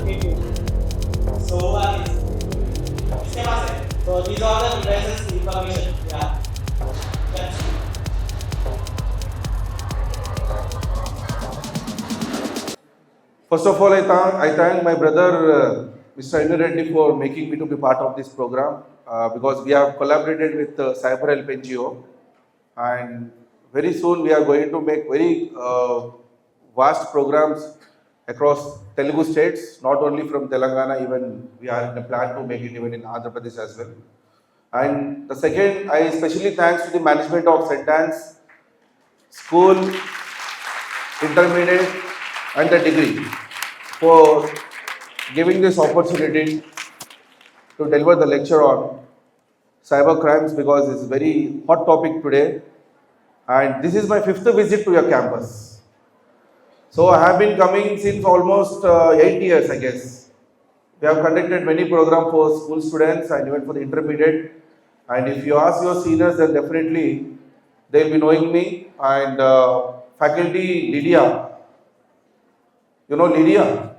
located. So इसके पास है. So these are the devices information. Yeah. That's First of all, I thank my brother Mr. Inu Reddy for making me to be part of this program because we have collaborated with CYBERHOPE NGO, and very soon we are going to make very vast programs across Telugu states, not only from Telangana, even we are in a plan to make it even in Andhra Pradesh as well. And the second, I especially thanks to the management of St. Anne's School, Intermediate and the degree for giving this opportunity to deliver the lecture on cyber crimes, because it's a very hot topic today, and this is my fifth visit to your campus. So I have been coming since almost 8 years, I guess. We have conducted many programs for school students and even for the intermediate, and if you ask your seniors, then definitely they will be knowing me. And faculty Lydia, you know Lydia,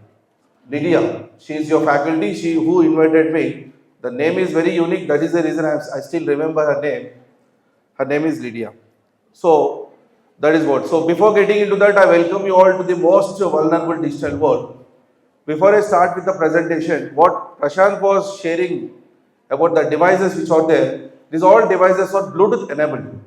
she is your faculty, she who invited me. The name is very unique, that is the reason I still remember her name. Her name is Lydia. So, that is what. So, before getting into that, I welcome you all to the most vulnerable digital world. Before I start with the presentation, what Prashant was sharing about the devices which are there, these all devices are Bluetooth enabled.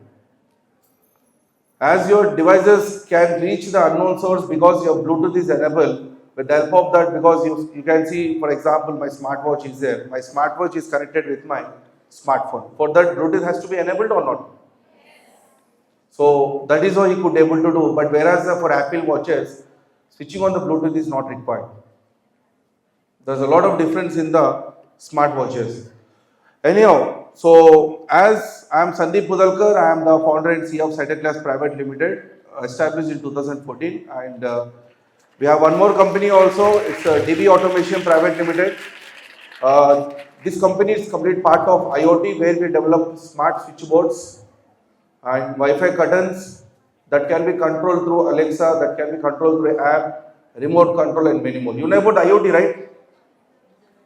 As your devices can reach the unknown source because your Bluetooth is enabled, with the help of that, because you can see, for example, my smartwatch is there. My smartwatch is connected with my smartphone. For that, Bluetooth has to be enabled or not? So that is how he could able to do. But whereas for Apple watches, switching on the Bluetooth is not required. There's a lot of difference in the smartwatches. Anyhow, so as I am Sandeep Mudalkar, I am the founder and CEO of Cyberhop Private Limited, established in 2014, and we have one more company also. It's DB Automation Private Limited. This company is complete part of IoT, where we develop smart switchboards and Wi-Fi curtains that can be controlled through Alexa, that can be controlled through app, remote control, and many more. You know about IoT, right?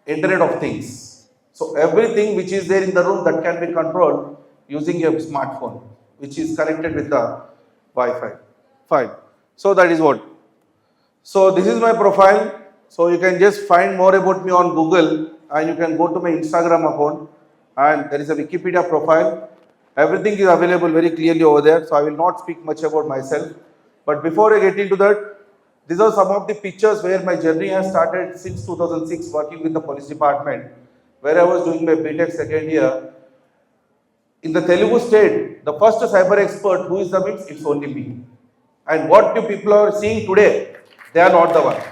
Internet of Things. So everything which is there in the room that can be controlled using your smartphone, which is connected with the Wi-Fi. Fine. So that is what. So this is my profile. So you can just find more about me on Google, and you can go to my Instagram account, and there is a Wikipedia profile. Everything is available very clearly over there. So I will not speak much about myself. But before I get into that, these are some of the pictures where my journey has started since 2006, working with the police department, where I was doing my BTech second year. In the Telugu state, the first cyber expert who is the means, it's only me. And what you people are seeing today, they are not the one.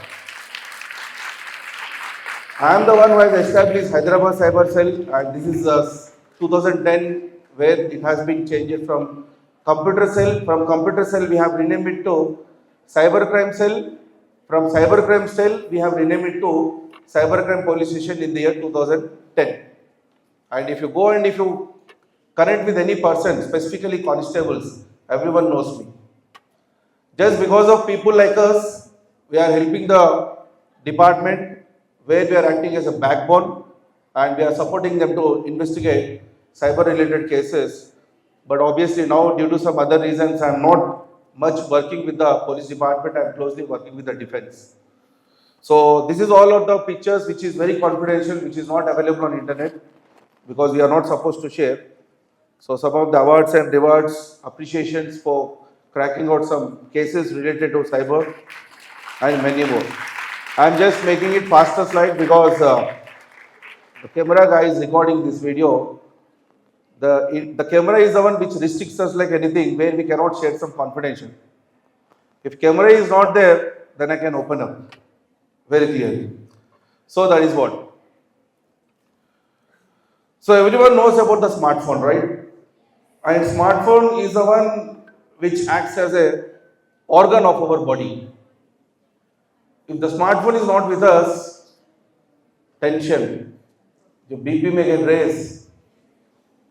I am the one who has established Hyderabad Cyber Cell, and this is 2010, where it has been changed from computer cell. From computer cell, we have renamed it to cybercrime cell. From cybercrime cell, we have renamed it to cybercrime police station in the year 2010. And if you go and if you connect with any person, specifically constables, everyone knows me. Just because of people like us, we are helping the department, where we are acting as a backbone, and we are supporting them to investigate cyber related cases. But obviously now, due to some other reasons, I am not much working with the police department. I am closely working with the defense. So this is all of the pictures which is very confidential, which is not available on internet, because we are not supposed to share. So some of the awards and rewards, appreciations for cracking out some cases related to cyber, and many more. I am just making it faster slide because the camera guy is recording this video. The camera is the one which restricts us like anything, where we cannot share some confidential. If camera is not there, then I can open up very clearly. So that is what. So everyone knows about the smartphone, right? And smartphone is the one which acts as a organ of our body. If the smartphone is not with us, tension, your BP may get raised,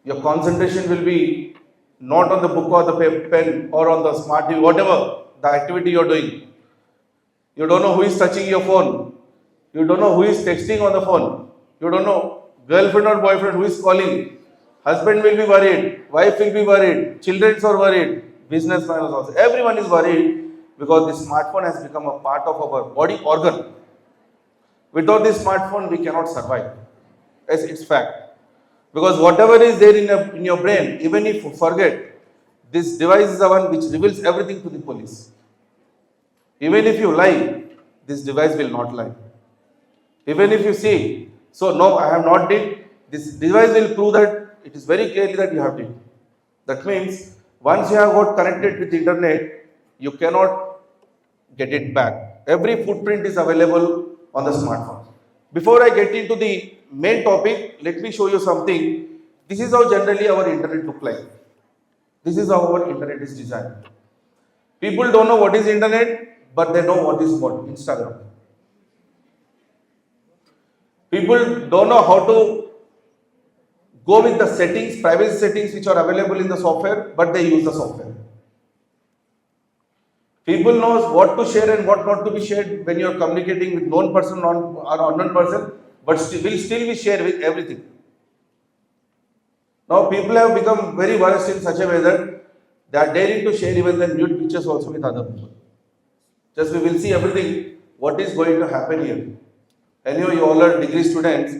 your concentration will be not on the book or the pen or on the smart TV, whatever the activity you're doing. You don't know who is touching your phone. You don't know who is texting on the phone. You don't know girlfriend or boyfriend who is calling. Husband will be worried. Wife will be worried. Children are worried. Businessman is also. Everyone is worried because the smartphone has become a part of our body organ. Without this smartphone, we cannot survive. Yes, it's fact. Because whatever is there in your brain, even if you forget, this device is the one which reveals everything to the police. Even if you lie, this device will not lie. Even if you say, so no, I have not did, this device will prove that it is very clearly that you have did. That means once you have got connected with the internet, you cannot get it back. Every footprint is available on the smartphone. Before I get into the main topic, let me show you something. This is how generally our internet look like. This is how our internet is designed. People don't know what is internet, but they know what is what, Instagram. People don't know how to go with the settings, privacy settings which are available in the software, but they use the software. People knows what to share and what not to be shared when you are communicating with known person or unknown person, but will still be shared with everything. Now people have become very versed in such a way that they are daring to share even the nude pictures also with other people. Just we will see everything, what is going to happen here. Anyway, you all are degree students,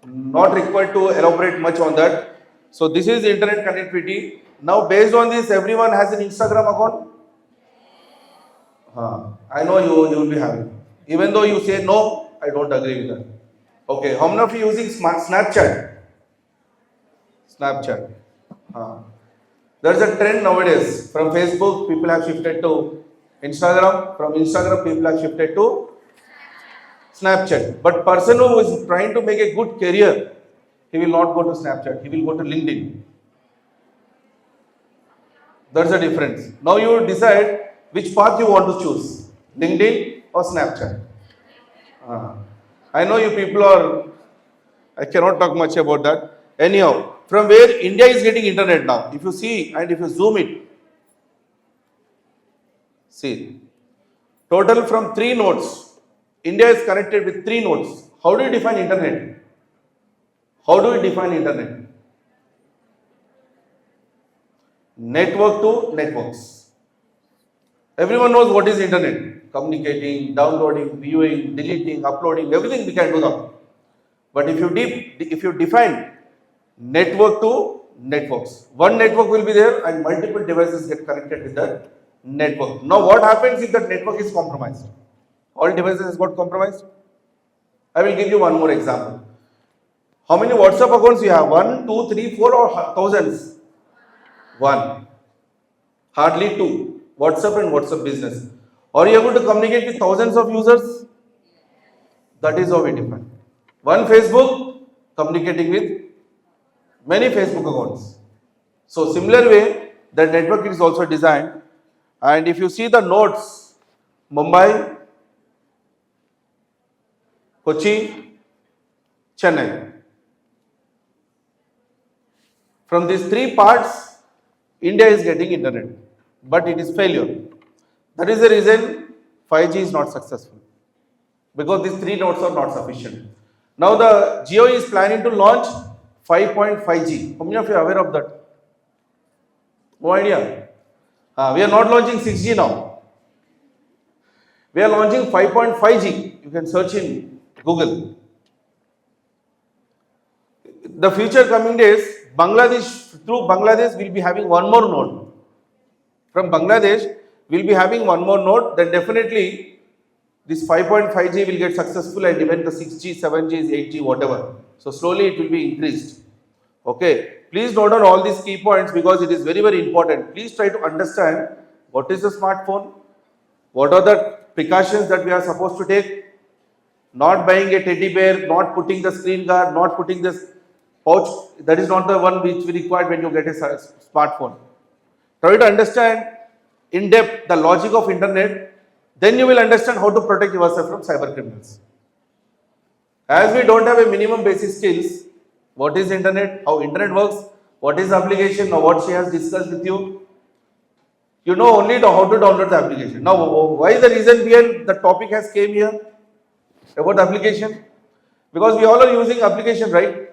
not required to elaborate much on that. So this is internet connectivity. Now based on this, everyone has an Instagram account. I know you will be having. Even though you say no, I don't agree with that. Okay, how many of you using Snapchat? Snapchat. There is a trend nowadays. From Facebook, people have shifted to Instagram. From Instagram, people have shifted to Snapchat. But person who is trying to make a good career, he will not go to Snapchat. He will go to LinkedIn. That's the difference. Now you decide which path you want to choose, LinkedIn or Snapchat. I know you people are, I cannot talk much about that. Anyhow, from where India is getting internet now, if you see and if you zoom it, see, total from 3 nodes, India is connected with 3 nodes. How do you define internet? How do you define internet? Network to networks. Everyone knows what is internet. Communicating, downloading, viewing, deleting, uploading, everything we can do now. But if you define network to networks, one network will be there and multiple devices get connected with that network. Now what happens if that network is compromised? All devices got compromised? I will give you one more example. How many WhatsApp accounts you have? 1, 2, 3, 4 or thousands? 1. Hardly 2. WhatsApp and WhatsApp business. Are you able to communicate with thousands of users? That is how we define. One Facebook communicating with many Facebook accounts. So similar way, the network is also designed. And if you see the nodes, Mumbai, Kochi, Chennai. From these 3 parts, India is getting internet, but it is failure. That is the reason 5G is not successful, because these 3 nodes are not sufficient. Now the Jio is planning to launch 5.5G. How many of you are aware of that? No idea. We are not launching 6G now. We are launching 5.5G. You can search in Google. The future coming days, through Bangladesh will be having one more node. From Bangladesh, we'll be having one more node, then definitely this 5.5G will get successful and even the 6G, 7G, 8G, whatever. So slowly it will be increased. Okay. Please note down all these key points because it is very, very important. Please try to understand what is the smartphone, what are the precautions that we are supposed to take, not buying a teddy bear, not putting the screen guard, not putting this pouch. That is not the one which we require when you get a smartphone. Try to understand in depth the logic of internet, then you will understand how to protect yourself from cyber criminals. As we don't have a minimum basic skills, what is internet, how internet works, what is the application, now what she has discussed with you, you know only how to download the application. Now why is the reason behind the topic has came here? about the application? Because we all are using application, right?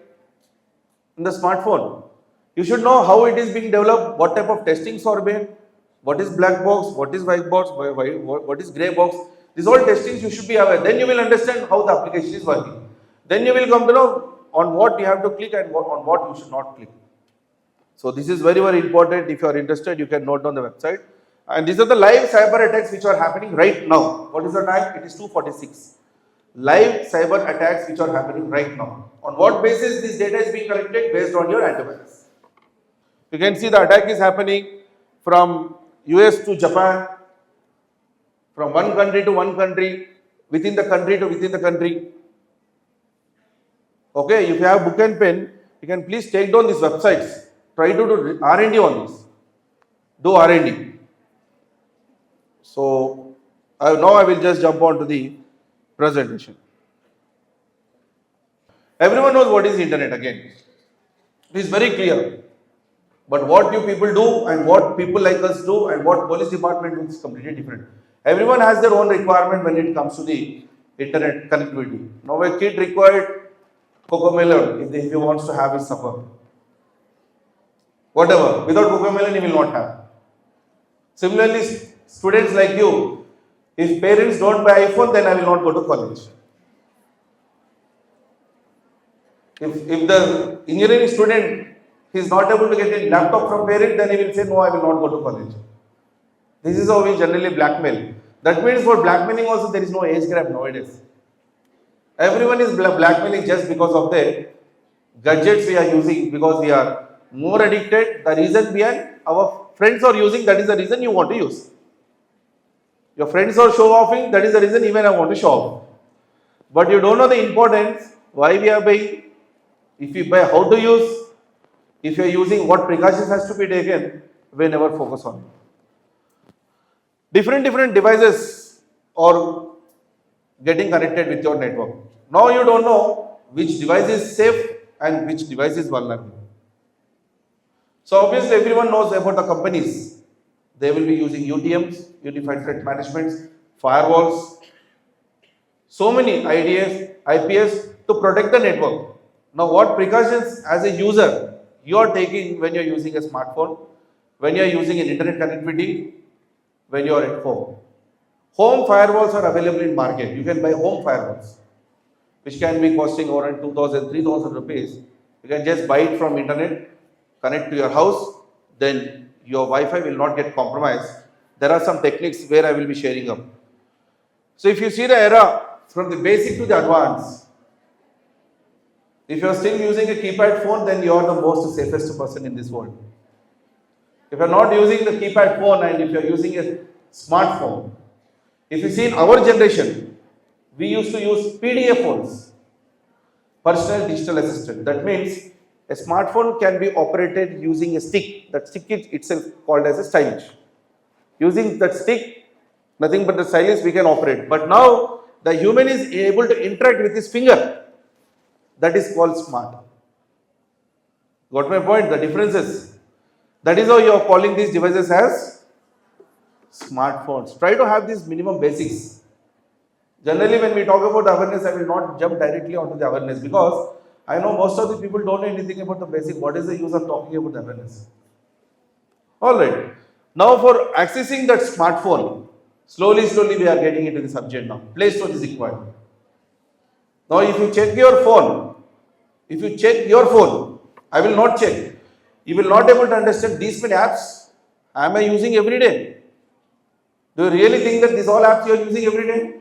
In the smartphone. You should know how it is being developed, what type of testings are made, what is black box, what is white box, what is grey box. These all testings you should be aware. Then you will understand how the application is working. Then you will come to know on what you have to click and on what you should not click. So this is very, very important. If you are interested, you can note down the website. And these are the live cyber attacks which are happening right now. What is the time? It is 2:46. Live cyber attacks which are happening right now. On what basis this data is being collected? Based on your antivirus. You can see the attack is happening from US to Japan, from one country to one country, within the country to within the country. Okay, if you have book and pen, you can please take down these websites. Try to do R&D on this. Do R&D. So now I will just jump on to the presentation. Everyone knows what is internet again. It is very clear. But what you people do and what people like us do and what police department do is completely different. Everyone has their own requirement when it comes to the internet connectivity. Now a kid required cocomelon if he wants to have his supper. Whatever, without cocomelon he will not have. Similarly, students like you, if parents don't buy iPhone, then I will not go to college. If the engineering student is not able to get a laptop from parent, then he will say, no, I will not go to college. This is how we generally blackmail. That means for blackmailing also there is no age gap nowadays. Everyone is blackmailing just because of the gadgets we are using, because we are more addicted. The reason behind our friends are using, that is the reason you want to use. Your friends are show offing, that is the reason even I want to show off. But you don't know the importance, why we are buying, if you buy, how to use, if you are using, what precautions has to be taken, we never focus on it. Different devices are getting connected with your network. Now you don't know which device is safe and which device is vulnerable. So obviously everyone knows about the companies. They will be using UTMs, Unified Threat Management, firewalls, so many IDS, IPS to protect the network. Now what precautions as a user you are taking when you are using a smartphone, when you are using an internet connectivity, when you are at home? Home firewalls are available in market. You can buy home firewalls, which can be costing around 2,000, 3,000 rupees. You can just buy it from internet, connect to your house, then your Wi-Fi will not get compromised. There are some techniques where I will be sharing up. So if you see the era from the basic to the advanced, if you are still using a keypad phone, then you are the most safest person in this world. If you are not using the keypad phone and if you are using a smartphone, if you see in our generation, we used to use PDA phones, personal digital assistant. That means a smartphone can be operated using a stick. That stick is itself called as a stylus. Using that stick, nothing but the stylus we can operate. But now the human is able to interact with his finger. That is called smart. Got my point? The difference is, that is how you are calling these devices as smartphones. Try to have these minimum basics. Generally, when we talk about awareness, I will not jump directly onto the awareness because I know most of the people don't know anything about the basic. What is the use of talking about the awareness? Alright. Now for accessing that smartphone, slowly we are getting into the subject now. Play Store is required. Now if you check your phone, I will not check. You will not able to understand these many apps am I using every day. Do you really think that these all apps you are using every day?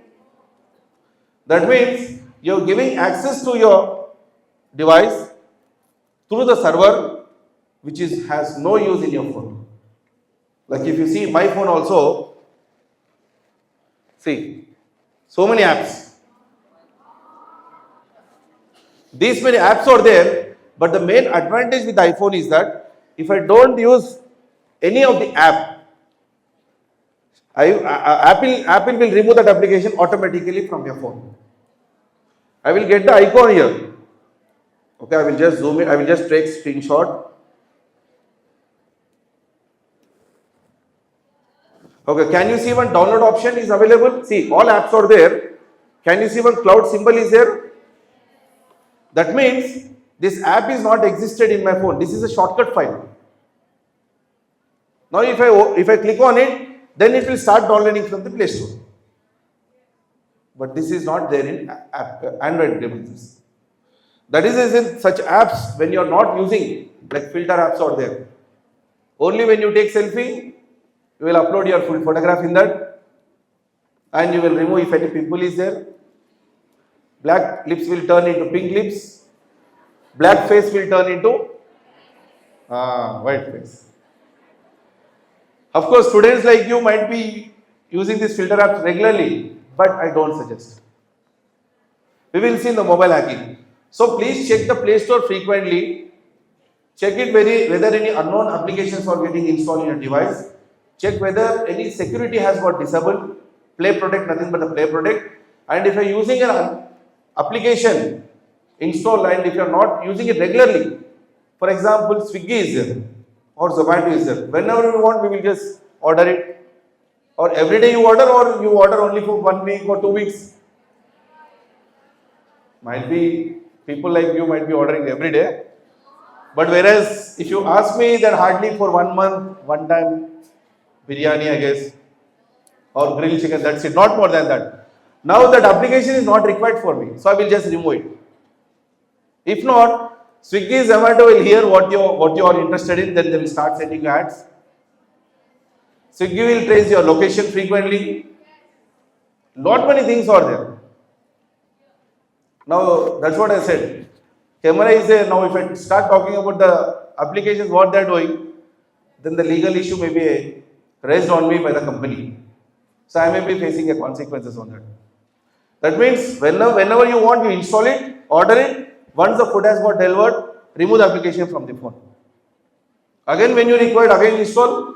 That means you are giving access to your device through the server which has no use in your phone. Like if you see my phone also, see, so many apps. These many apps are there, but the main advantage with iPhone is that if I don't use any of the app, Apple will remove that application automatically from your phone. I will get the icon here. Okay, I will just zoom in, I will just take screenshot. Okay, can you see one download option is available? See, all apps are there. Can you see one cloud symbol is there? That means this app is not existed in my phone. This is a shortcut file. Now if I click on it, then it will start downloading from the Play Store. But this is not there in Android devices. That is in such apps when you are not using, like filter apps are there. Only when you take selfie, you will upload your full photograph in that, and you will remove if any pimple is there. Black lips will turn into pink lips. Black face will turn into white face. Of course, students like you might be using this filter apps regularly, but I don't suggest. We will see in the mobile hacking. So please check the Play Store frequently. Check it whether any unknown applications are getting installed in your device. Check whether any security has got disabled. Play Protect, nothing but the Play Protect. And if you are using an application installed and if you are not using it regularly, for example, Swiggy is there or Zomato is there. Whenever we want, we will just order it. Or every day you order, or you order only for 1 week or 2 weeks. Might be people like you might be ordering every day. But whereas if you ask me, then hardly for 1 month, one time biryani, I guess, or grilled chicken, that's it, not more than that. Now that application is not required for me, so I will just remove it. If not, Swiggy, Zomato will hear what you are interested in, then they will start sending you ads. Swiggy will trace your location frequently. Lot many things are there. Now that's what I said. Camera is there. Now if I start talking about the applications, what they are doing, then the legal issue may be raised on me by the company. So I may be facing a consequences on that. That means whenever you want, you install it, order it. Once the food has got delivered, remove the application from the phone. Again, when you require, again install,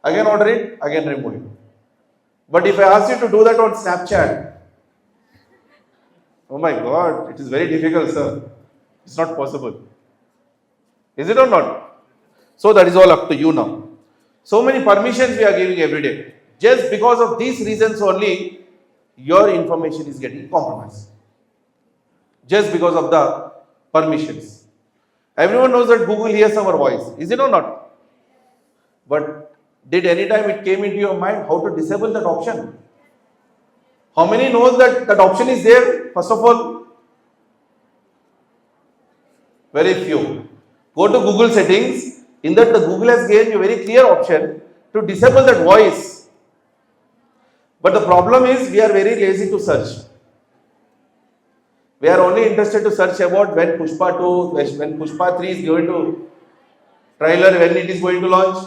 again order it, again remove it. But if I ask you to do that on Snapchat, oh my God, it is very difficult, sir. It's not possible. Is it or not? So that is all up to you now. So many permissions we are giving every day. Just because of these reasons only, your information is getting compromised. Just because of the permissions. Everyone knows that Google hears our voice. Is it or not? But did any time it came into your mind how to disable that option? How many knows that that option is there? First of all, very few. Go to Google settings. In that the Google has given you a very clear option to disable that voice. But the problem is we are very lazy to search. We are only interested to search about when Pushpa 2, when Pushpa 3 is going to trailer, when it is going to launch,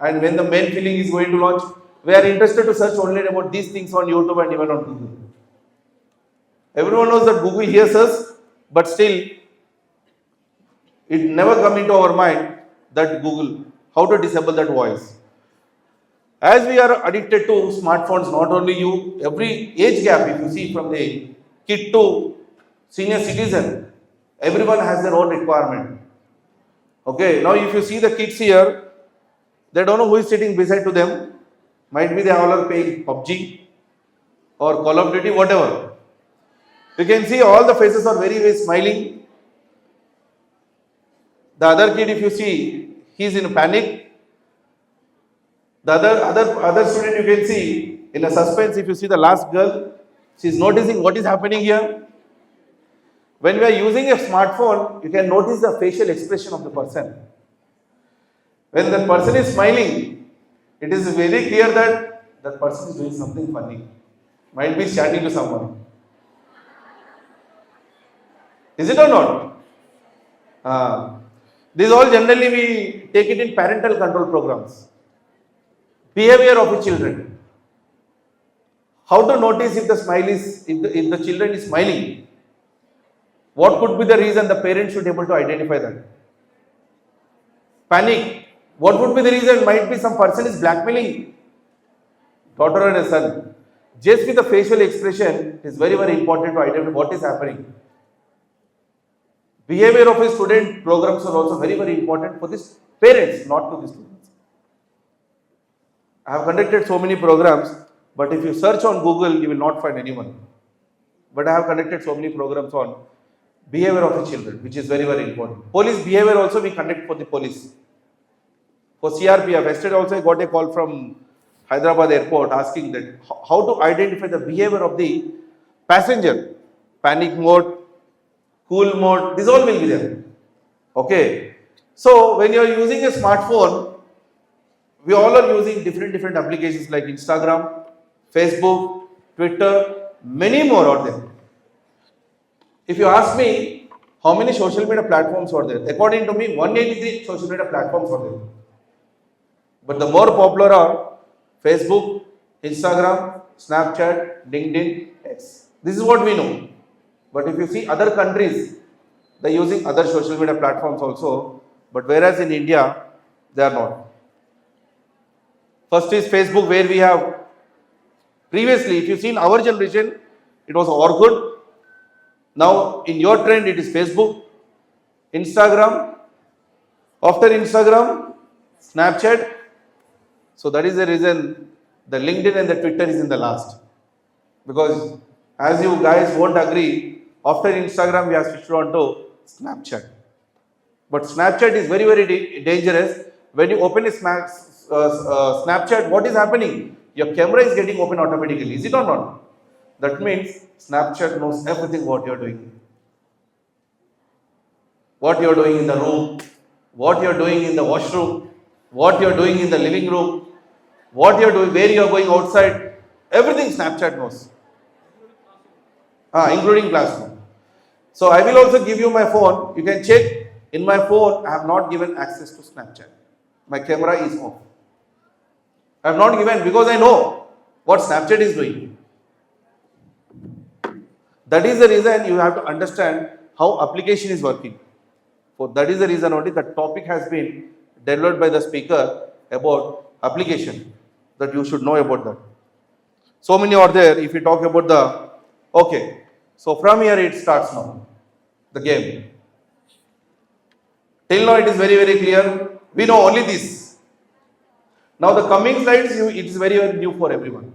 and when the main film is going to launch. We are interested to search only about these things on YouTube and even on Google. Everyone knows that Google hears us, but still, it never comes into our mind that Google, how to disable that voice. As we are addicted to smartphones, not only you, every age gap, if you see from the kid to senior citizen, everyone has their own requirement. Okay, now if you see the kids here, they don't know who is sitting beside to them. Might be they all are playing PUBG or Call of Duty, whatever. You can see all the faces are very, very smiling. The other kid, if you see, he is in panic. The other student, you can see in a suspense. If you see the last girl, she is noticing what is happening here. When we are using a smartphone, you can notice the facial expression of the person. When the person is smiling, it is very clear that that person is doing something funny. Might be chatting to someone. Is it or not? These all generally we take it in parental control programs. Behavior of the children. How to notice if the smile is, if the children is smiling? What could be the reason the parents should be able to identify that? Panic. What would be the reason? Might be some person is blackmailing daughter and a son. Just with the facial expression, it is very, very important to identify what is happening. Behavior of a student programs are also very, very important for this parents, not to the students. I have conducted so many programs, but if you search on Google, you will not find anyone. but I have conducted so many programs on behavior of the children, which is very, very important. Police behavior also we conduct for the police. For CRPF, yesterday also I got a call from Hyderabad airport asking that how to identify the behavior of the passenger. Panic mode, cool mode, this all will be there. Okay. So when you are using a smartphone, we all are using different applications like Instagram, Facebook, Twitter, many more are there. If you ask me how many social media platforms are there, according to me 183 social media platforms are there. But the more popular are Facebook, Instagram, Snapchat, LinkedIn, X. This is what we know. But if you see other countries, they are using other social media platforms also. But whereas in India, they are not. First is Facebook, where we have previously, if you see in our generation, it was Orkut. Now in your trend, it is Facebook, Instagram. After Instagram, Snapchat. So that is the reason the LinkedIn and the Twitter is in the last. Because as you guys won't agree, after Instagram we have switched on to Snapchat. But Snapchat is very, very dangerous. When you open a Snapchat, what is happening? Your camera is getting open automatically. Is it or not? That means Snapchat knows everything what you are doing. What you are doing in the room, what you are doing in the washroom, what you are doing in the living room, what you are doing, where you are going outside, everything Snapchat knows. Including classroom. So I will also give you my phone. You can check. In my phone, I have not given access to Snapchat. My camera is off. I have not given because I know what Snapchat is doing. That is the reason you have to understand how application is working. So that is the reason only the topic has been developed by the speaker about application, that you should know about that. So many are there. If you talk about the, okay, so from here it starts now, the game. Till now it is very, very clear. We know only this. Now the coming slides, it is very, very new for everyone.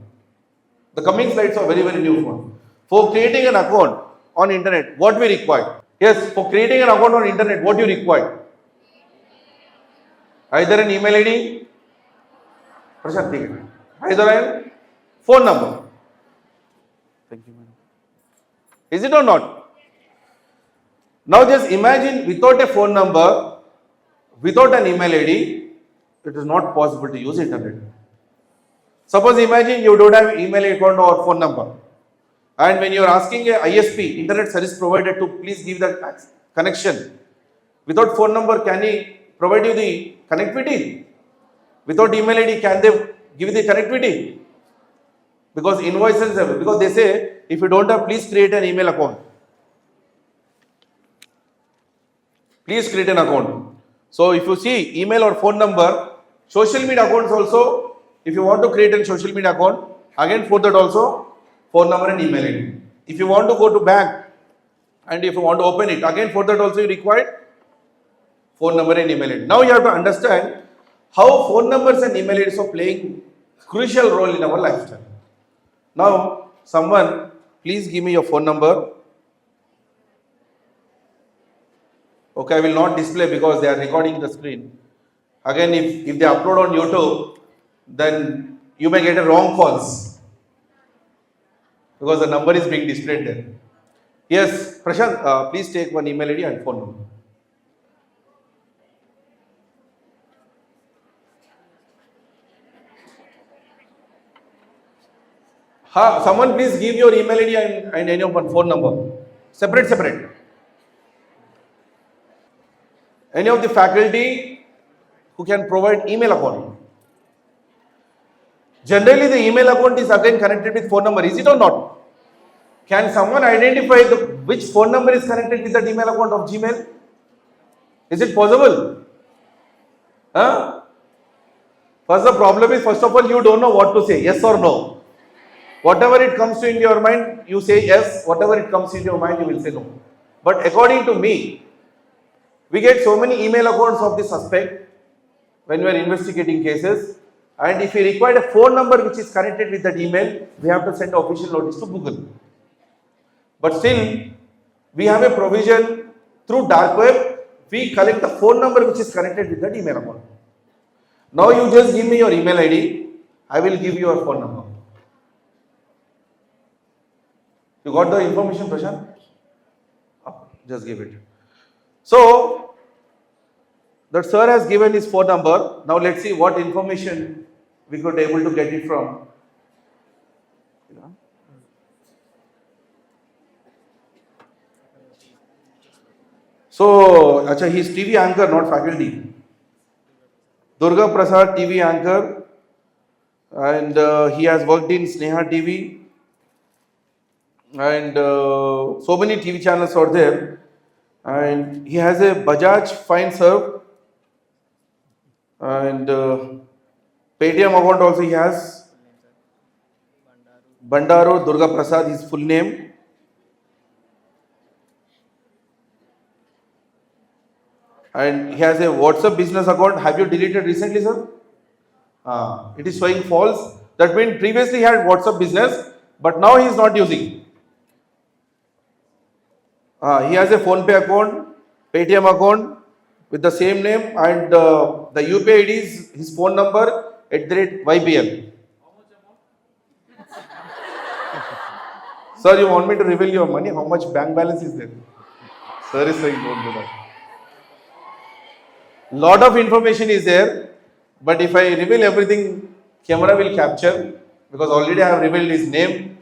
The coming slides are very, very new for creating an account on internet, what we require? Yes, for creating an account on internet, what you require? Either an email ID, either a phone number. Thank you, madam. Is it or not? Now just imagine without a phone number, without an email ID, it is not possible to use internet. Suppose imagine you don't have email account or phone number. And when you are asking a ISP, internet service provider, to please give the connection, without phone number, can he provide you the connectivity? Without email ID, can they give the connectivity? Because invoices, because they say, if you don't have, please create an email account. Please create an account. So if you see email or phone number, social media accounts also, if you want to create a social media account, again for that also, phone number and email ID. If you want to go to bank and if you want to open it, again for that also you require phone number and email ID. Now you have to understand how phone numbers and email IDs are playing crucial role in our lifestyle. Now someone, please give me your phone number. Okay, I will not display because they are recording the screen. Again, if they upload on YouTube, then you may get a wrong calls because the number is being displayed there. Yes, Prashant, please take one email ID and phone number. Someone please give your email ID and any one phone number. Separate. Any of the faculty who can provide email account. Generally, the email account is again connected with phone number. Is it or not? Can someone identify which phone number is connected with that email account of Gmail? Is it possible? First, the problem is, first of all, you don't know what to say, yes or no. Whatever it comes to in your mind, you say yes. Whatever it comes in your mind, you will say no. But according to me, we get so many email accounts of the suspect when we are investigating cases, and if we require a phone number which is connected with that email, we have to send official notice to Google. But still, we have a provision through dark web, we collect the phone number which is connected with that email account. Now you just give me your email ID, I will give you your phone number. You got the information, Prashant? Just give it. So, that sir has given his phone number. Now let's see what information we could able to get it from. So, acha, he is TV anchor, not faculty. Durga Prasad, TV anchor, and he has worked in Sneha TV, and so many TV channels are there. And he has a Bajaj Fine Serve, and Paytm account also he has. Bandaru Durga Prasad, his full name. And he has a WhatsApp business account. Have you deleted recently, sir? It is showing false. That means previously he had WhatsApp business, but now he is not using. He has a PhonePe account, Paytm account with the same name, and the UPI ID is his phone number @YBL. Sir, you want me to reveal your money? How much bank balance is there? Sir is saying don't do that. Lot of information is there, but if I reveal everything, camera will capture, because already I have revealed his name.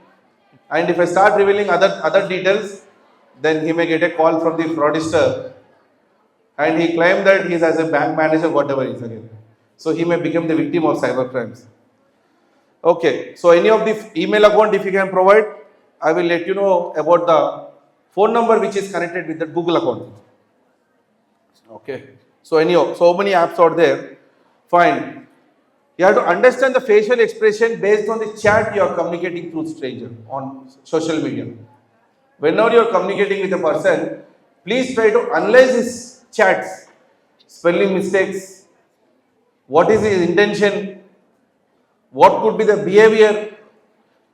And if I start revealing other details, then he may get a call from the fraudster, and he claimed that he is as a bank manager, whatever is again. So he may become the victim of cyber crimes. Okay, so any of the email account if you can provide, I will let you know about the phone number which is connected with the Google account. Okay, so anyhow, so many apps are there. Fine. You have to understand the facial expression based on the chat you are communicating through stranger on social media. Whenever you are communicating with a person, please try to analyze his chats, spelling mistakes, what is his intention, what could be the behavior,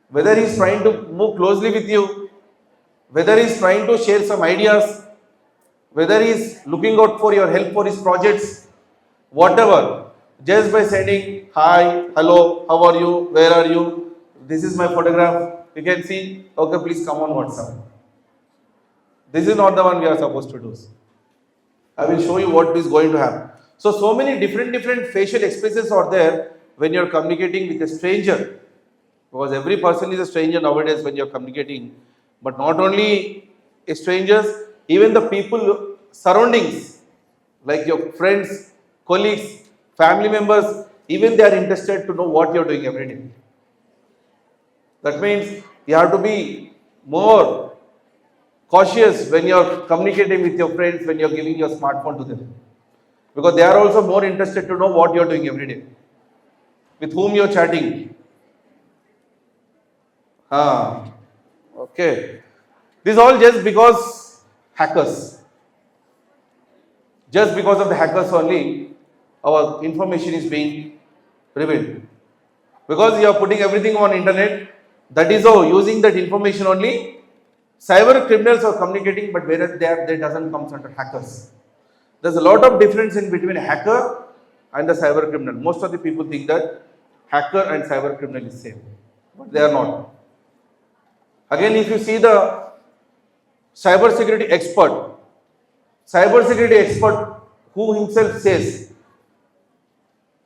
whether he is trying to move closely with you, whether he is trying to share some ideas, whether he is looking out for your help for his projects, whatever. Just by sending hi, hello, how are you, where are you, this is my photograph, you can see, okay, please come on WhatsApp. This is not the one we are supposed to do. I will show you what is going to happen. So many different facial expressions are there when you are communicating with a stranger. Because every person is a stranger nowadays when you are communicating. But not only strangers, even the people surroundings, like your friends, colleagues, family members, even they are interested to know what you are doing every day. That means you have to be more cautious when you are communicating with your friends, when you are giving your smartphone to them. Because they are also more interested to know what you are doing every day, with whom you are chatting. Okay. This all just because hackers. Just because of the hackers only, our information is being revealed. Because you are putting everything on internet, that is how using that information only, cyber criminals are communicating, but whereas there doesn't come under hackers. There's a lot of difference in between a hacker and the cyber criminal. Most of the people think that hacker and cyber criminal is same, but they are not. Again, if you see the cyber security expert who himself says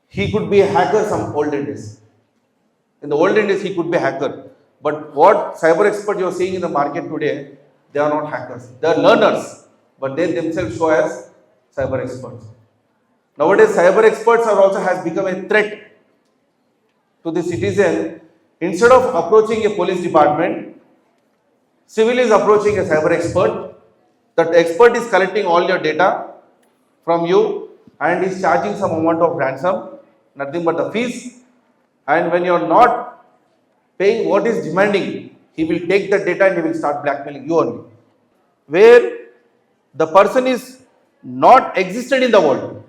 he could be a hacker some olden days. In the olden days, he could be a hacker. But what cyber expert you are seeing in the market today, they are not hackers. They are learners, but they themselves show as cyber experts. Nowadays, cyber experts are also has become a threat to the citizen. Instead of approaching a police department, civil is approaching a cyber expert. That expert is collecting all your data from you and is charging some amount of ransom, nothing but the fees. And when you are not paying what is demanding, he will take the data and he will start blackmailing you only. Where the person is not existed in the world,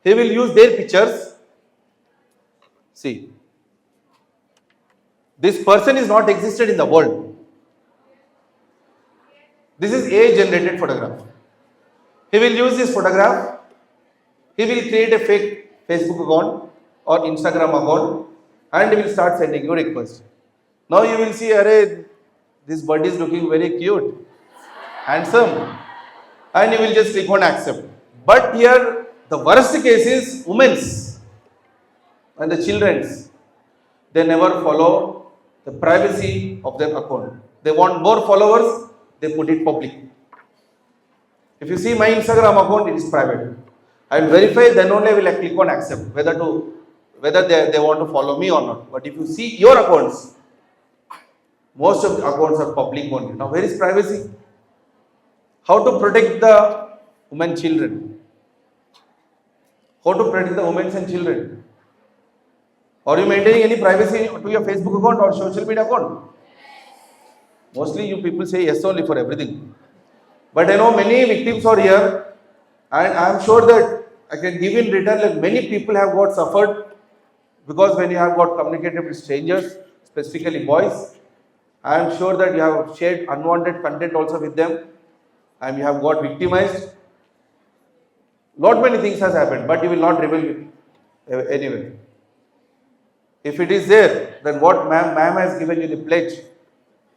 he will use their pictures. See, this person is not existed in the world. This is AI generated photograph. He will use this photograph. He will create a fake Facebook account or Instagram account and he will start sending you requests. Now you will see, array, this bird is looking very cute, handsome, and you will just click on accept. But here the worst case is women's and the children's. They never follow the privacy of their account. They want more followers, they put it public. If you see my Instagram account, it is private. I will verify, then only I will click on accept, whether they want to follow me or not. But if you see your accounts, most of the accounts are public only. Now where is privacy? How to protect the women children? How to protect the women and children? Are you maintaining any privacy to your Facebook account or social media account? Mostly you people say yes only for everything. But I know many victims are here and I am sure that I can give in return that many people have got suffered because when you have got communicated with strangers, specifically boys, I am sure that you have shared unwanted content also with them and you have got victimized. Lot many things has happened, but you will not reveal it anyway. If it is there, then what ma'am has given you the pledge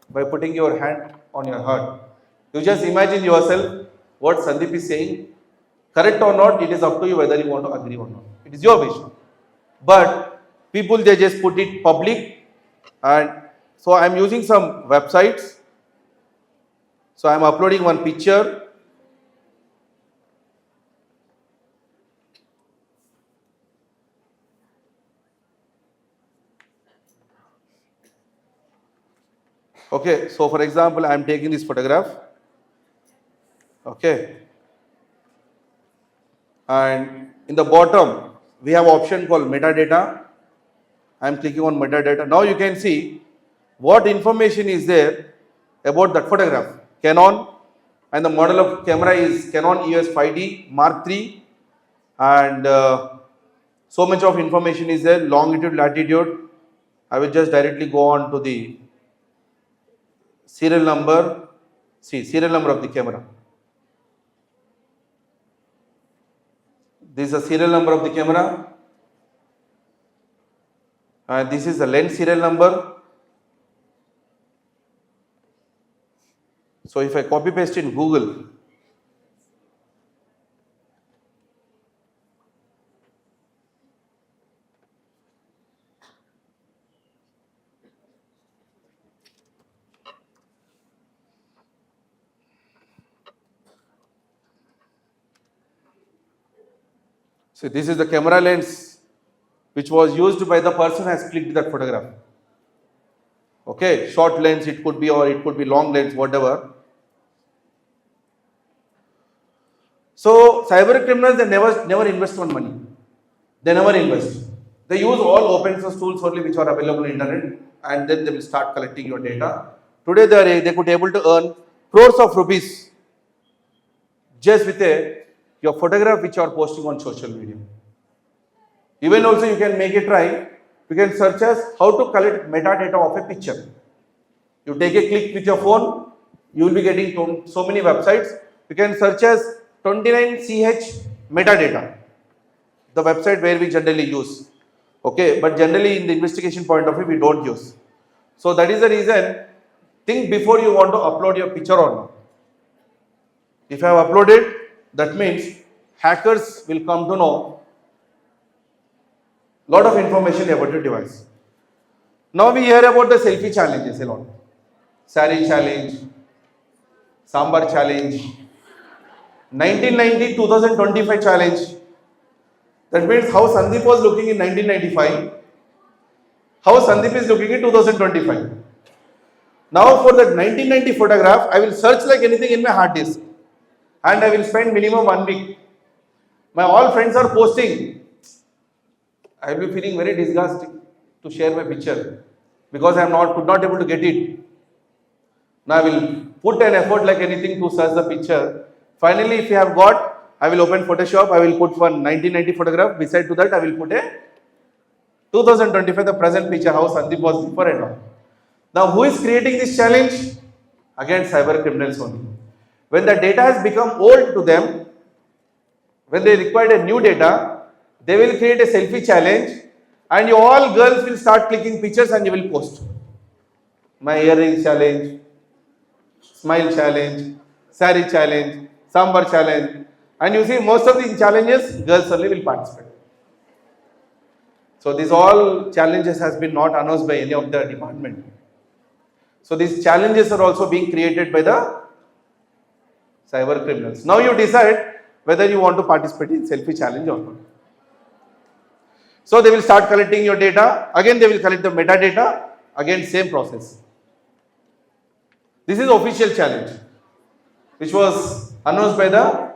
by putting your hand on your heart. You just imagine yourself what Sandeep is saying. Correct or not, it is up to you whether you want to agree or not. It is your wish. But people, they just put it public. And so I am using some websites. So I am uploading one picture. Okay, so for example, I am taking this photograph. Okay. And in the bottom, we have option called metadata. I am clicking on metadata. Now you can see what information is there about that photograph. Canon, and the model of camera is Canon EOS 5D Mark III. And so much of information is there, longitude, latitude. I will just directly go on to the serial number. See, serial number of the camera. This is the serial number of the camera. And this is the lens serial number. So if I copy paste in Google, so this is the camera lens which was used by the person who has clicked that photograph. Okay, short lens it could be or it could be long lens, whatever. So cyber criminals, they never invest on money. They never invest. They use all open source tools only which are available on internet and then they will start collecting your data. Today they could be able to earn crores of rupees just with your photograph which you are posting on social media. Even also you can make it right. You can search as how to collect metadata of a picture. You take a click with your phone, you will be getting so many websites. You can search as 29ch metadata, the website where we generally use. Okay, but generally in the investigation point of view, we don't use. So that is the reason, think before you want to upload your picture or not. If you have uploaded, that means hackers will come to know lot of information about your device. Now we hear about the selfie challenges a lot. Saree challenge, Sambar challenge, 1990-2025 challenge. That means how Sandeep was looking in 1995, how Sandeep is looking in 2025. Now for that 1990 photograph, I will search like anything in my hard disk and I will spend minimum 1 week. My all friends are posting. I will be feeling very disgusting to share my picture because I am could not able to get it. Now I will put an effort like anything to search the picture. Finally, if you have got, I will open Photoshop, I will put one 1990 photograph, beside to that I will put a 2025, the present picture, how Sandeep was before and all. Now who is creating this challenge? Again, cyber criminals only. When the data has become old to them, when they require a new data, they will create a selfie challenge and you all girls will start clicking pictures and you will post. My earrings challenge, smile challenge, saree challenge, sambar challenge. And you see most of the challenges, girls only will participate. So these all challenges has been not announced by any of the department. So these challenges are also being created by the cyber criminals. Now you decide whether you want to participate in selfie challenge or not. So they will start collecting your data. Again they will collect the metadata. Again same process. This is official challenge which was announced by the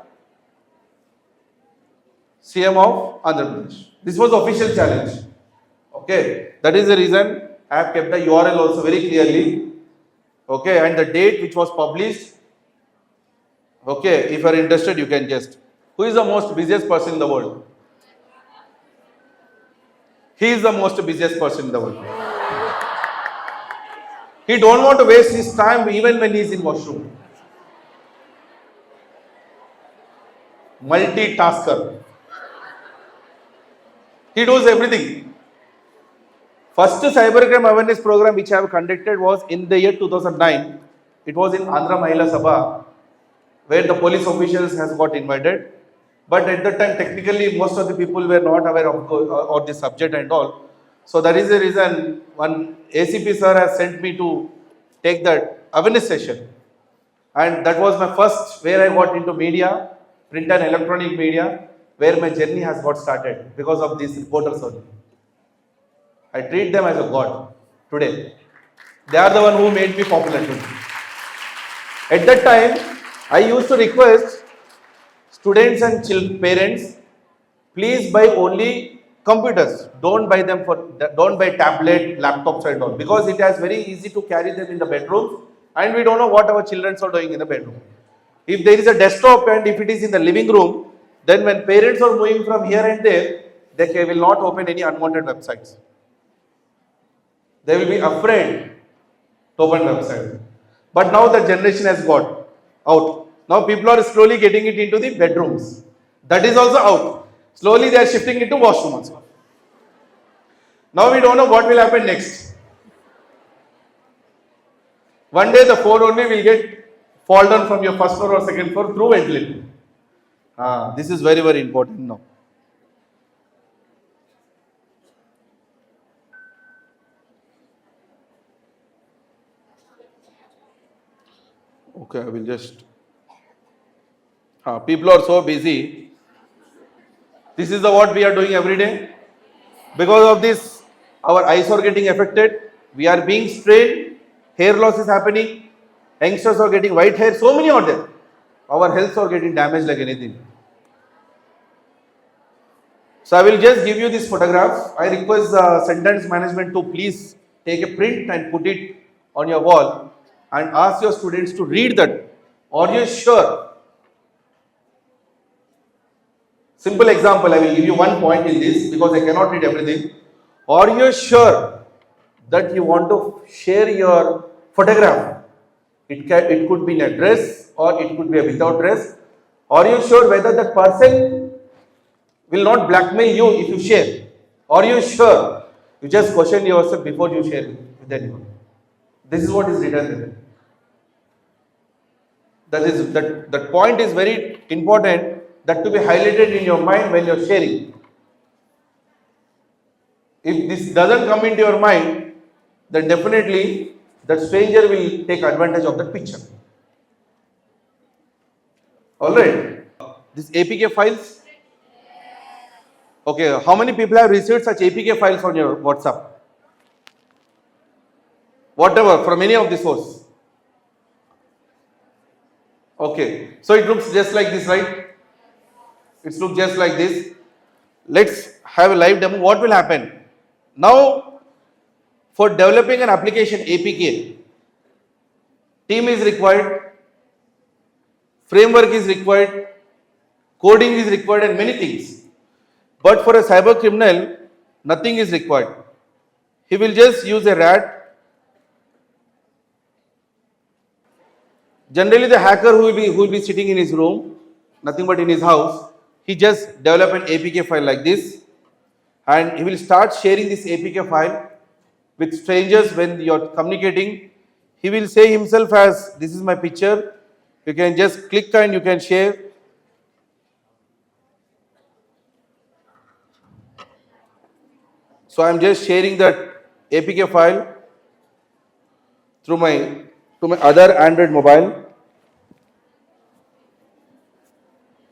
CM of Andhra Pradesh. This was official challenge. Okay, that is the reason I have kept the URL also very clearly. Okay, and the date which was published. Okay, if you are interested, you can just. Who is the most busiest person in the world? He is the most busiest person in the world. He don't want to waste his time even when he is in washroom. Multitasker. He does everything. First cybercrime awareness program which I have conducted was in the year 2009. It was in Andhra Mahila Sabha, where the police officials has got invited. But at that time, technically, most of the people were not aware of the subject and all. So that is the reason one ACP sir has sent me to take that awareness session. And that was my first where I got into media, print and electronic media, where my journey has got started because of these reporters only. I treat them as a god today. They are the one who made me popular today. At that time, I used to request students and parents, please buy only computers. Don't buy tablet, laptops and all, because it is very easy to carry them in the bedroom and we don't know what our children are doing in the bedroom. If there is a desktop and if it is in the living room, then when parents are moving from here and there, they will not open any unwanted websites. They will be afraid to open websites. But now the generation has got out. Now people are slowly getting it into the bedrooms. That is also out. Slowly they are shifting into washroom also. Now we don't know what will happen next. One day the phone only will get fall down from your first floor or second floor through ventilator. This is very, very important now. Okay, I will just. People are so busy. This is what we are doing every day. Because of this, our eyes are getting affected. We are being strained. Hair loss is happening. Youngsters are getting white hair. So many are there. Our health are getting damaged like anything. So I will just give you this photograph. I request the sentence management to please take a print and put it on your wall and ask your students to read that. Are you sure? Simple example, I will give you one point in this because I cannot read everything. Are you sure that you want to share your photograph? It could be in a dress or it could be a without dress. Are you sure whether that person will not blackmail you if you share? Are you sure? You just question yourself before you share with anyone. This is what is written there. That point is very important, that to be highlighted in your mind when you are sharing. If this doesn't come into your mind, then definitely the stranger will take advantage of that picture. Alright. These APK files. Okay, how many people have received such APK files on your WhatsApp? Whatever, from any of the source. Okay, so it looks just like this, right? It looks just like this. Let's have a live demo. What will happen? Now, for developing an application APK, team is required, framework is required, coding is required and many things. But for a cyber criminal, nothing is required. He will just use a rat. Generally, the hacker who will be sitting in his room, nothing but in his house, he just develop an APK file like this, and he will start sharing this APK file with strangers when you're communicating. He will say himself as, this is my picture, you can just click and you can share. So I'm just sharing that APK file through my other Android mobile.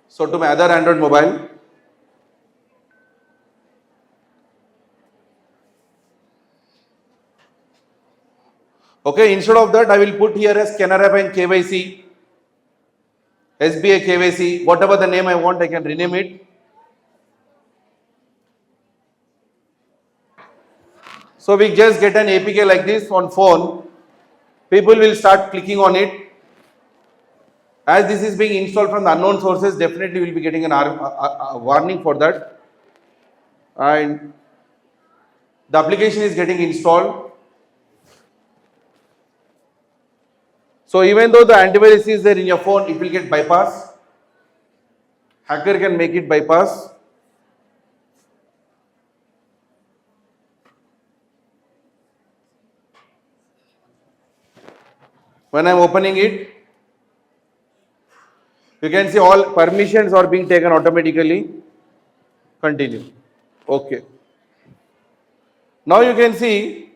So to my other Android mobile. Okay, instead of that, I will put here as Canara Bank KYC, SBI KYC, whatever the name I want, I can rename it. So we just get an APK like this on phone. People will start clicking on it. As this is being installed from the unknown sources, definitely we'll be getting a warning for that. And the application is getting installed. So even though the antivirus is there in your phone, it will get bypassed. Hacker can make it bypass. When I am opening it, you can see all permissions are being taken automatically. Continue. Okay. Now you can see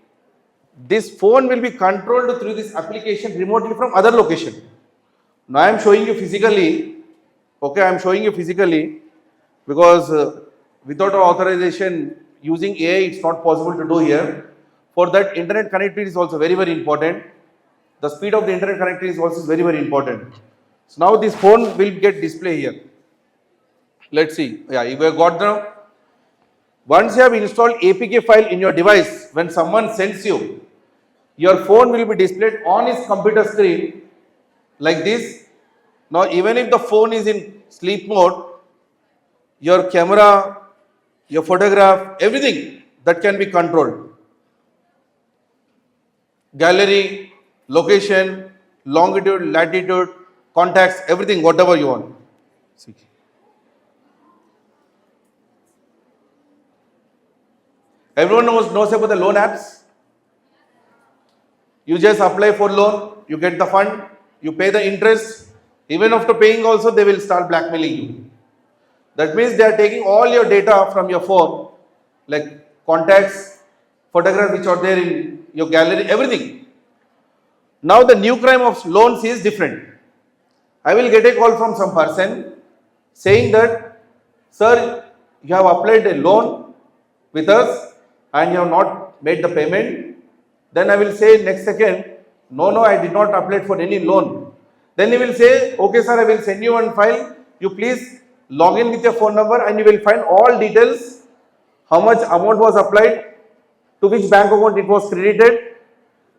this phone will be controlled through this application remotely from other location. Now I am showing you physically. Okay, I am showing you physically because without our authorization using AI, it's not possible to do here. For that, internet connectivity is also very, very important. The speed of the internet connectivity is also very, very important. So now this phone will get display here. Let's see. Yeah, you have got the. Once you have installed APK file in your device, when someone sends you, your phone will be displayed on his computer screen like this. Now, even if the phone is in sleep mode, your camera, your photograph, everything that can be controlled. Gallery, location, longitude, latitude, contacts, everything, whatever you want. See. Everyone knows about the loan apps. You just apply for loan, you get the fund, you pay the interest. Even after paying also, they will start blackmailing you. That means they are taking all your data from your phone, like contacts, photographs which are there in your gallery, everything. Now the new crime of loans is different. I will get a call from some person saying that, sir, you have applied a loan with us and you have not made the payment. Then I will say next second, no, I did not apply for any loan. Then he will say, okay sir, I will send you one file. You please log in with your phone number and you will find all details, how much amount was applied, to which bank account it was credited.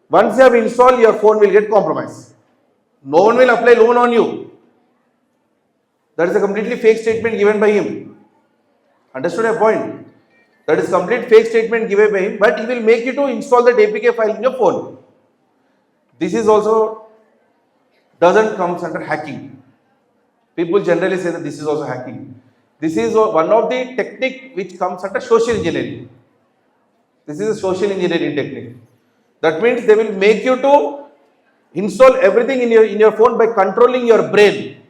Once you have installed, your phone will get compromised. No one will apply loan on you. That is a completely fake statement given by him. Understood a point? That is complete fake statement given by him, but he will make you to install that APK file in your phone. This is also doesn't come under hacking. People generally say that this is also hacking. This is one of the technique which comes under social engineering. This is a social engineering technique. That means they will make you to install everything in your phone by controlling your brain.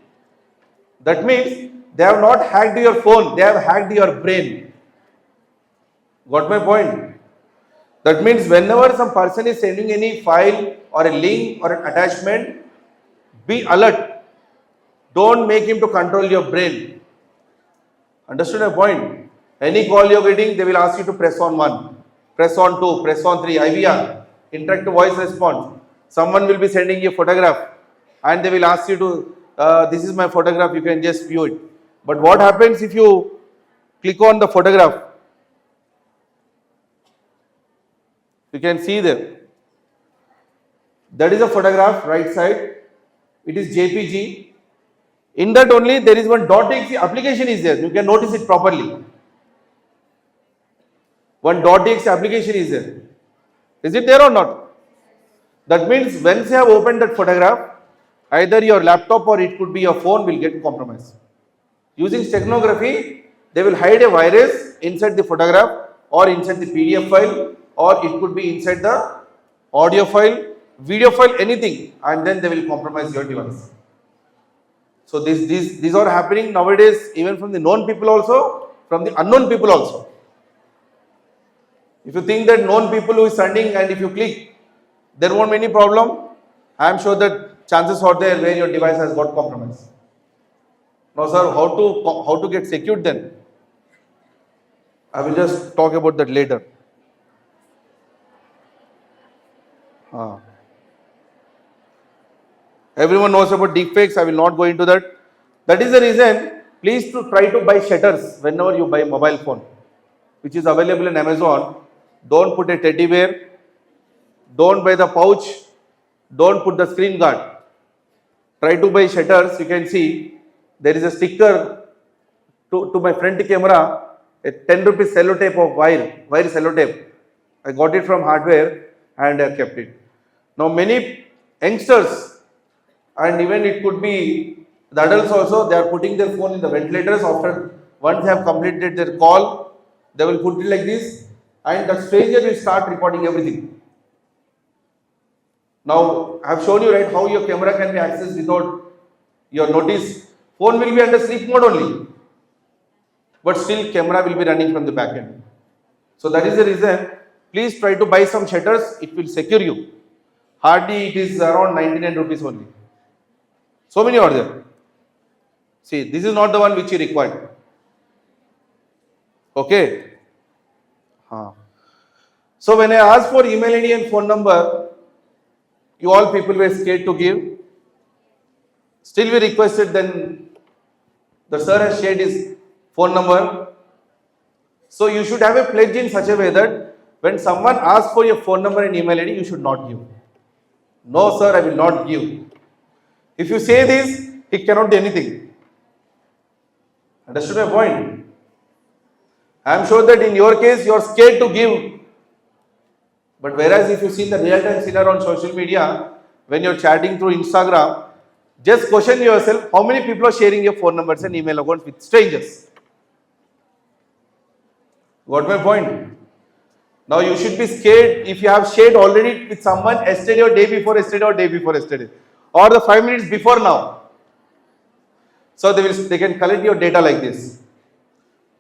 That means they have not hacked your phone, they have hacked your brain. Got my point? That means whenever some person is sending any file or a link or an attachment, be alert. Don't make him to control your brain. Understood my point? Any call you're getting, they will ask you to press on 1, press on 2, press on 3, IVR, interactive voice response. Someone will be sending you a photograph and they will ask you to, this is my photograph, you can just view it. But what happens if you click on the photograph? You can see there. That is a photograph, right side. It is JPG. In that only there is one .exe application is there. You can notice it properly. One .exe application is there. Is it there or not? That means once you have opened that photograph either your laptop or it could be your phone will get compromised. Using steganography, they will hide a virus inside the photograph or inside the PDF file, or it could be inside the audio file, video file, anything, and then they will compromise your device. So these are happening nowadays, even from the known people also, from the unknown people also. If you think that known people who is sending and if you click, there won't be any problem. I am sure that chances are there where your device has got compromised. Now, sir, how to get secured then? I will just talk about that later. Everyone knows about deepfakes. I will not go into that. That is the reason. Please to try to buy shutters whenever you buy a mobile phone, which is available in Amazon. Don't put a teddy bear. Don't buy the pouch. Don't put the screen guard. Try to buy shutters. You can see there is a sticker to my front camera, a 10 rupees sellotape of wire sellotape. I got it from hardware and I kept it. Now many youngsters, and even it could be the adults also, they are putting their phone in the ventilators after once they have completed their call, they will put it like this and the stranger will start recording everything. Now I have shown you right how your camera can be accessed without your notice. Phone will be under sleep mode only, but still camera will be running from the back end. So that is the reason, please try to buy some shutters, it will secure you. Hardly it is around 99 rupees only. So many are there. See, this is not the one which you required. Okay. So when I asked for email ID and phone number, you all people were scared to give. Still we requested, then the sir has shared his phone number. So you should have a pledge in such a way that when someone asks for your phone number and email ID, you should not give. No sir, I will not give. If you say this, he cannot do anything. Understood my point? I am sure that in your case, you are scared to give. But whereas if you see the real-time scenario on social media, when you are chatting through Instagram, just question yourself, how many people are sharing your phone numbers and email accounts with strangers? Got my point? Now you should be scared if you have shared already with someone yesterday or day before yesterday or day before yesterday, or the 5 minutes before now. So they can collect your data like this.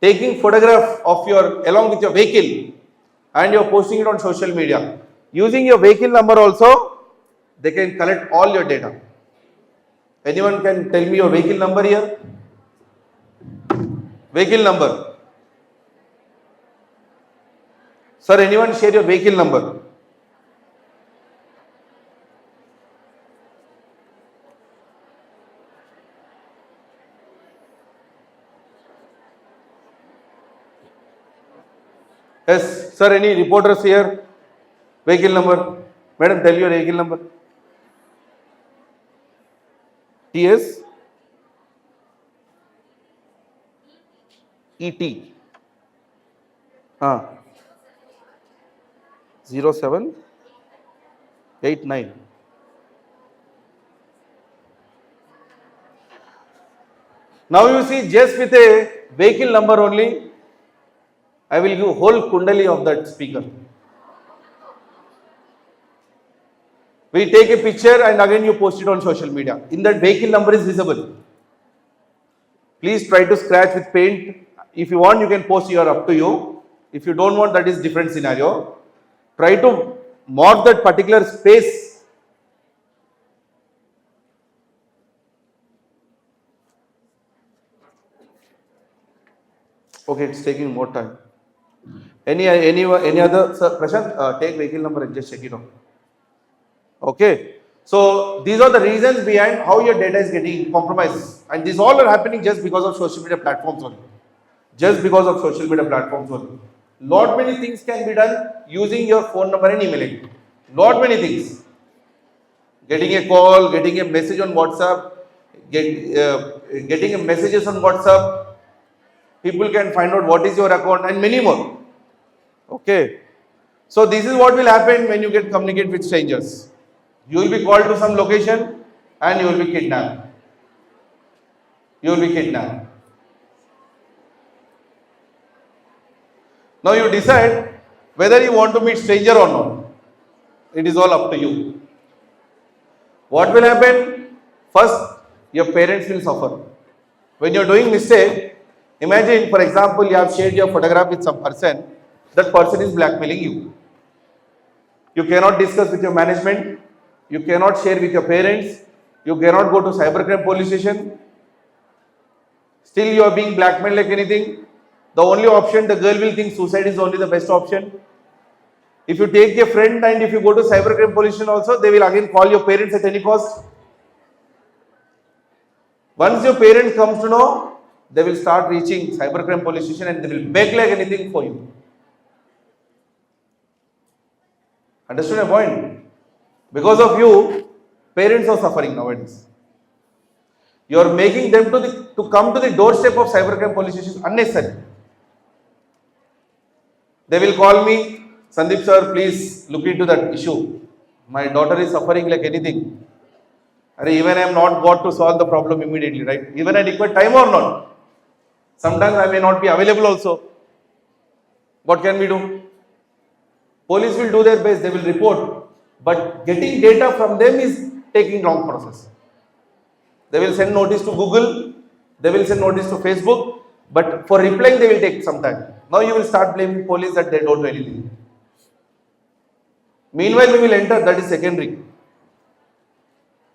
Taking photograph of along with your vehicle and you're posting it on social media. Using your vehicle number also, they can collect all your data. Anyone can tell me your vehicle number here? Vehicle number. Sir, anyone share your vehicle number? Yes, sir, any reporters here? Vehicle number. Madam, tell your vehicle number. TS ET 0789. Now you see, just with a vehicle number only, I will give whole kundali of that speaker. We take a picture and again you post it on social media. In that vehicle number is visible. Please try to scratch with paint. If you want, you can post here, up to you. If you don't want, that is different scenario. Try to mark that particular space. Okay, it's taking more time. Any other, sir, Prashant, take vehicle number and just check it out. Okay, so these are the reasons behind how your data is getting compromised, and these all are happening just because of social media platforms only. Just because of social media platforms only. Lot many things can be done using your phone number and email ID. Lot many things. Getting a call, getting a message on WhatsApp, getting a messages on WhatsApp. People can find out what is your account and many more. Okay. So this is what will happen when you get communicate with strangers. You will be called to some location and you will be kidnapped. You will be kidnapped. Now you decide whether you want to meet stranger or not. It is all up to you. What will happen? First, your parents will suffer. When you are doing mistake, imagine, for example, you have shared your photograph with some person, that person is blackmailing you. You cannot discuss with your management, you cannot share with your parents, you cannot go to cybercrime police station. Still you are being blackmailed like anything. The only option, the girl will think suicide is only the best option. If you take a friend and if you go to cybercrime police station also, they will again call your parents at any cost. Once your parents comes to know, they will start reaching cybercrime police station and they will beg like anything for you. Understood my point? Because of you, parents are suffering nowadays. You are making them to come to the doorstep of cybercrime police station unnecessary. They will call me, Sandeep sir, please look into that issue. My daughter is suffering like anything. Even I am not got to solve the problem immediately, right? Even I require time or not. Sometimes I may not be available also. What can we do? Police will do their best, they will report. But getting data from them is taking long process. They will send notice to Google, they will send notice to Facebook, but for replying they will take some time. Now you will start blaming police that they don't do anything. Meanwhile, we will enter, that is secondary.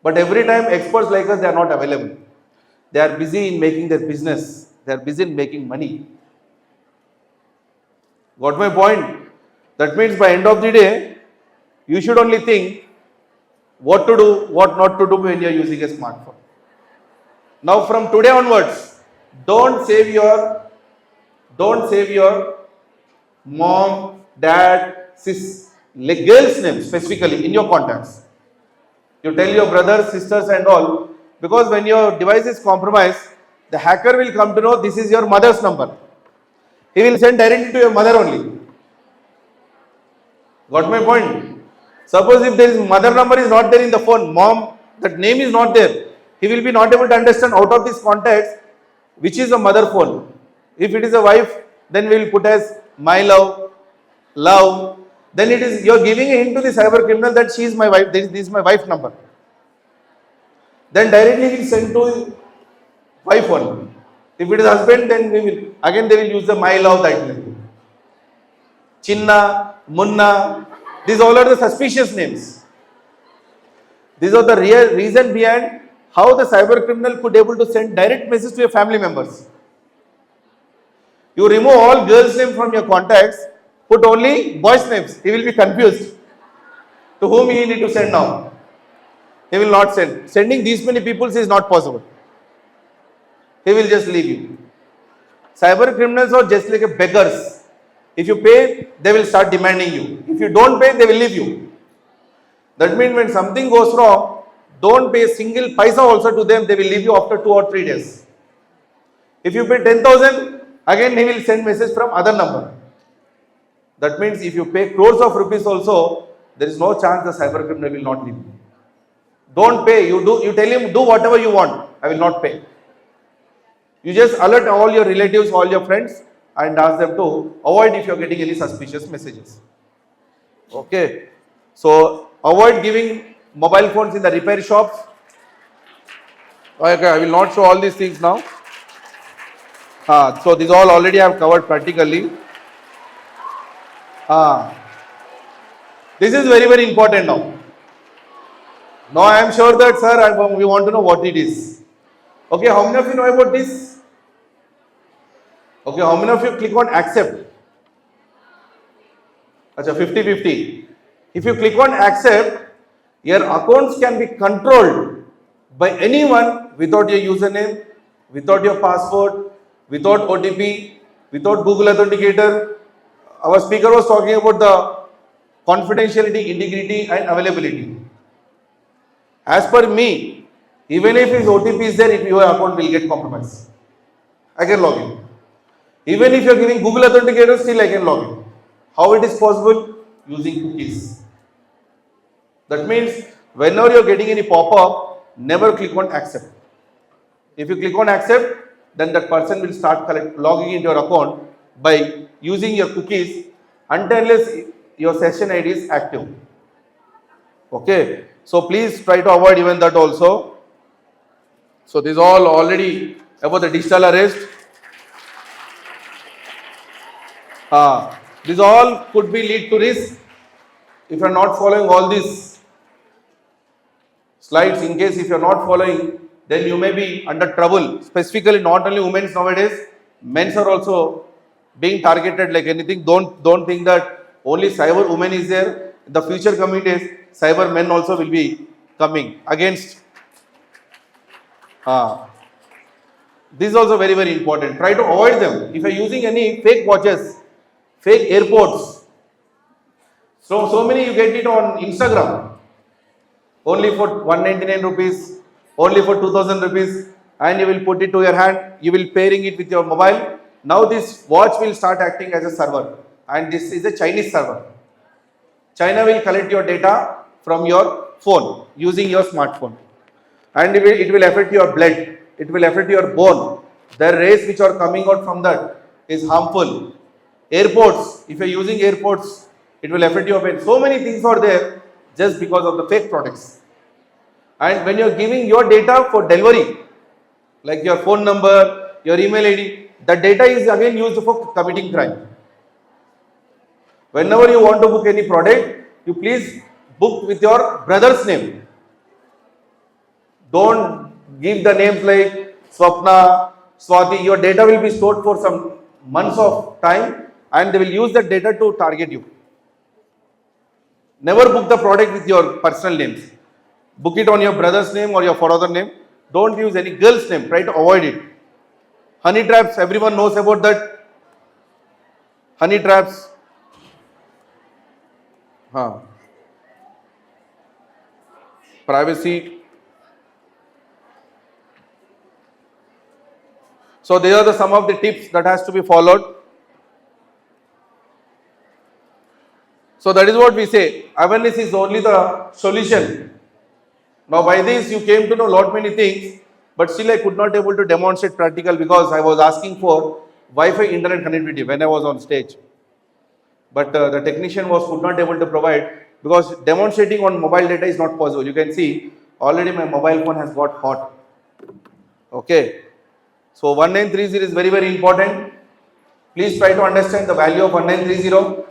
But every time experts like us, they are not available. They are busy in making their business. They are busy in making money. Got my point? That means by end of the day, you should only think what to do, what not to do when you are using a smartphone. Now from today onwards, don't save your mom, dad, sis, girls' name specifically in your contacts. You tell your brothers, sisters and all, because when your device is compromised, the hacker will come to know this is your mother's number. He will send directly to your mother only. Got my point? Suppose if there is mother number is not there in the phone, mom, that name is not there, he will be not able to understand out of this context which is a mother phone. If it is a wife, then we will put as my love, love. Then it is, you are giving a hint to the cyber criminal that she is my wife, this is my wife number. Then directly he will send to wife only. If it is husband, then they will use the my love title. Chinna, Munna, these all are the suspicious names. These are the real reason behind how the cyber criminal could able to send direct message to your family members. You remove all girls' names from your contacts, put only boys' names. He will be confused. To whom he need to send now? He will not send. Sending these many people is not possible. He will just leave you. Cyber criminals are just like a beggars. If you pay, they will start demanding you. If you don't pay, they will leave you. That means when something goes wrong, don't pay a single paisa also to them. They will leave you after 2 or 3 days. If you pay 10,000, again he will send message from other number. That means if you pay crores of rupees also, there is no chance the cyber criminal will not leave you. Don't pay. You tell him, do whatever you want. I will not pay. You just alert all your relatives, all your friends and ask them to avoid if you are getting any suspicious messages. Okay. So avoid giving mobile phones in the repair shops. Okay, I will not show all these things now. So these all already I have covered practically. This is very, very important now. Now I am sure that, sir, we want to know what it is. Okay, how many of you know about this? Okay, how many of you click on accept? Acha, 50-50. If you click on accept, your accounts can be controlled by anyone without your username, without your password, without OTP, without Google Authenticator. Our speaker was talking about the confidentiality, integrity and availability. As per me, even if his OTP is there, if your account will get compromised. I can log in. Even if you are giving Google Authenticator, still I can log in. How it is possible? Using cookies. That means whenever you are getting any pop-up, never click on accept. If you click on accept, then that person will start logging into your account by using your cookies unless your session ID is active. Okay, so please try to avoid even that also. So this is all already about the digital arrest. This all could be lead to risk if you are not following all these slides. In case if you are not following, then you may be under trouble. Specifically, not only women nowadays, men are also being targeted like anything. Don't think that only cyber women is there. In the future coming days, cyber men also will be coming against. This is also very, very important. Try to avoid them. If you are using any fake watches, fake airports, so many you get it on Instagram, only for 199 rupees, only for 2000 rupees, and you will put it to your hand, you will pairing it with your mobile. Now this watch will start acting as a server, and this is a Chinese server. China will collect your data from your phone using your smartphone, and it will affect your blood, it will affect your bone. The rays which are coming out from that is harmful. Airports, if you are using airports, it will affect your brain. So many things are there just because of the fake products. And when you are giving your data for delivery, like your phone number, your email ID, the data is again used for committing crime. Whenever you want to book any product, you please book with your brother's name. Don't give the names like Swapna, Swati. Your data will be stored for some months of time, and they will use that data to target you. Never book the product with your personal names. Book it on your brother's name or your father's name. Don't use any girl's name. Try to avoid it. Honey traps, everyone knows about that. Honey traps. Privacy. So these are some of the tips that has to be followed. So that is what we say. Awareness is only the solution. Now by this you came to know lot many things, but still I could not able to demonstrate practical because I was asking for Wi-Fi internet connectivity when I was on stage. But the technician could not able to provide because demonstrating on mobile data is not possible. You can see already my mobile phone has got hot. Okay. So 1930 is very, very important. Please try to understand the value of 1930.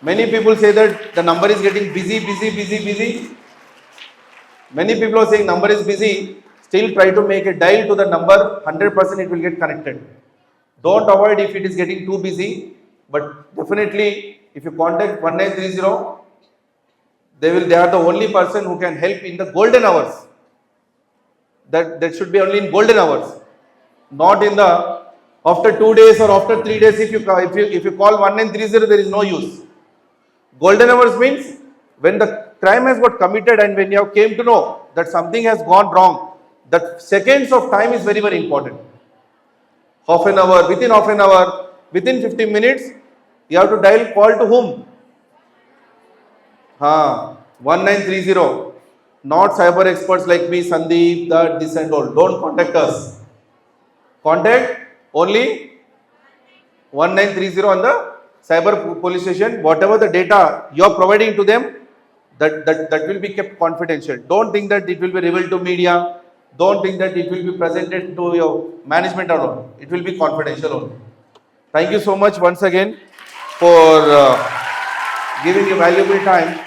Many people say that the number is getting busy. Many people are saying number is busy. Still try to make a dial to the number, 100% it will get connected. Don't avoid if it is getting too busy. But definitely if you contact 1930, they are the only person who can help in the golden hours. That should be only in golden hours. Not in the after 2 days or after 3 days. If you call 1930, there is no use. Golden hours means when the crime has got committed and when you have came to know that something has gone wrong, that seconds of time is very, very important. Half an hour, within half an hour, within 15 minutes, you have to dial call to whom? 1930. Not cyber experts like me, Sandeep, that, this and all. Don't contact us. Contact only 1930 on the cyber police station. Whatever the data you are providing to them, that will be kept confidential. Don't think that it will be revealed to media. Don't think that it will be presented to your management or all. It will be confidential only. Thank you so much once again for giving your valuable time.